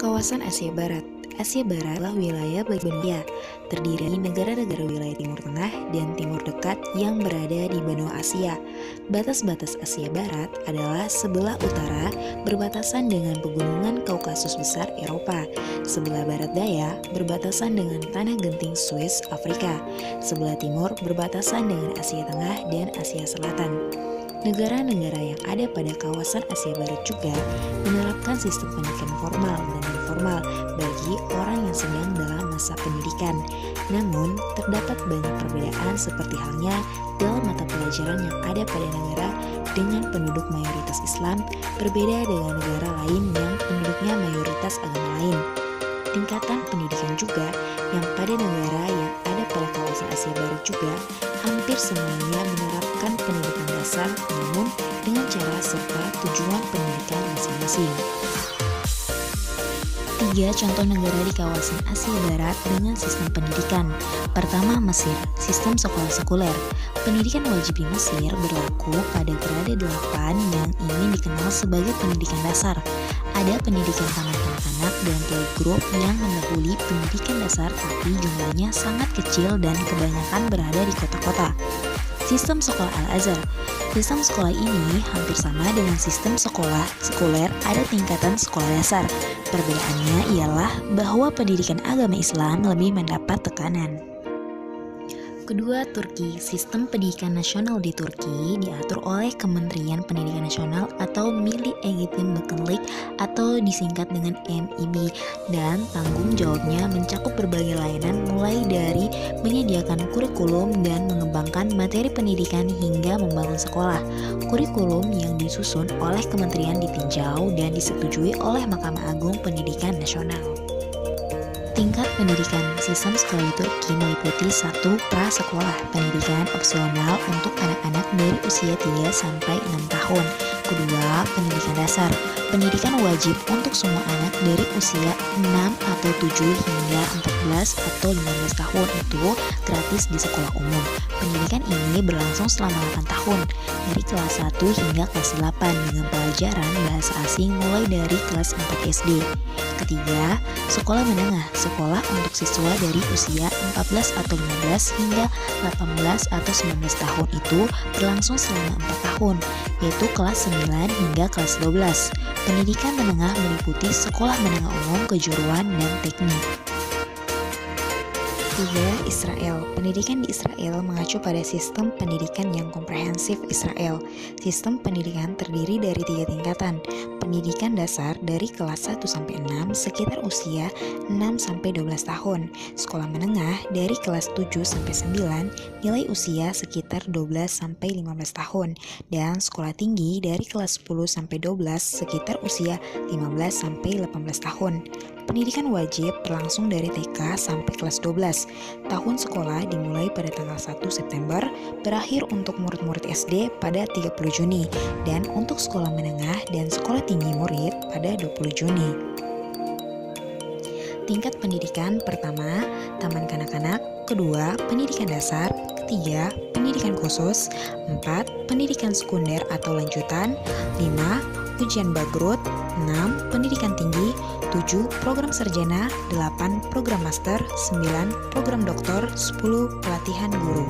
Kawasan Asia Barat. Asia Barat adalah wilayah bagi benua, terdiri dari negara-negara wilayah Timur Tengah dan Timur Dekat yang berada di benua Asia. Batas-batas Asia Barat adalah sebelah utara berbatasan dengan pegunungan Kaukasus Besar Eropa, sebelah barat daya berbatasan dengan Tanah Genting Swiss Afrika, sebelah timur berbatasan dengan Asia Tengah dan Asia Selatan. Negara-negara yang ada pada kawasan Asia Barat juga menerapkan sistem pendidikan formal dan informal bagi orang yang sedang dalam masa pendidikan. Namun, terdapat banyak perbedaan seperti halnya dalam mata pelajaran yang ada pada negara dengan penduduk mayoritas Islam berbeda dengan negara lain yang penduduknya mayoritas agama lain. Tingkatan pendidikan juga yang pada negara yang ada pada kawasan Asia Barat juga hampir semuanya menerapkan pendidikan dasar, namun dengan cara serta tujuan pendidikan masing-masing. 3 contoh negara di kawasan Asia Barat dengan sistem pendidikan. Pertama, Mesir, sistem sekolah sekuler. Pendidikan wajib di Mesir berlaku pada grade 8 yang ingin dikenal sebagai pendidikan dasar. Ada pendidikan taman kanak-kanak dan playgroup yang mendahului pendidikan dasar, tapi jumlahnya sangat kecil dan kebanyakan berada di kota-kota. Sistem sekolah Al-Azhar. Sistem sekolah ini hampir sama dengan sistem sekolah sekuler, ada tingkatan sekolah dasar. Perbedaannya ialah bahwa pendidikan agama Islam lebih mendapat tekanan. Kedua, Turki. Sistem pendidikan nasional di Turki diatur oleh Kementerian Pendidikan Nasional atau Milli Eğitim Bakanlık atau disingkat dengan MIB, dan tanggung jawabnya mencakup berbagai layanan mulai dari menyediakan kurikulum dan mengembangkan materi pendidikan hingga membangun sekolah. Kurikulum yang disusun oleh kementerian ditinjau dan disetujui oleh Mahkamah Agung Pendidikan Nasional. Tingkat pendidikan sistem sekolah di Turki meliputi 1. Prasekolah, pendidikan opsional untuk anak-anak dari usia 3 sampai 6 tahun. Kedua, pendidikan dasar, pendidikan wajib untuk semua anak dari usia 6 atau 7 hingga 14 atau 15 tahun, itu gratis di sekolah umum. Pendidikan ini berlangsung selama 8 tahun, dari kelas 1 hingga kelas 8 dengan pelajaran bahasa asing mulai dari kelas 4 SD. Ketiga, sekolah menengah, sekolah untuk siswa dari usia 14 atau 15 hingga 18 atau 19 tahun itu berlangsung selama 4 tahun, yaitu kelas 9 hingga kelas 12. Pendidikan menengah meliputi sekolah menengah umum, kejuruan, dan teknik. 3. Israel. Pendidikan di Israel mengacu pada sistem pendidikan yang komprehensif Israel. Sistem pendidikan terdiri dari 3 tingkatan. Pendidikan dasar dari kelas 1 sampai 6 sekitar usia 6 sampai 12 tahun. Sekolah menengah dari kelas 7 sampai 9 nilai usia sekitar 12 sampai 15 tahun, dan sekolah tinggi dari kelas 10 sampai 12 sekitar usia 15 sampai 18 tahun. Pendidikan wajib berlangsung dari TK sampai kelas 12. Tahun sekolah dimulai pada tanggal 1 September, berakhir untuk murid-murid SD pada 30 Juni, dan untuk sekolah menengah dan sekolah tinggi murid pada 20 Juni. Tingkat pendidikan pertama, taman kanak-kanak. Kedua, pendidikan dasar. Ketiga, pendidikan khusus. 4, pendidikan sekunder atau lanjutan. 5, ujian Bagrut. 6. Pendidikan tinggi. 7. Program sarjana. 8. Program master. 9. Program doktor. 10. Pelatihan guru.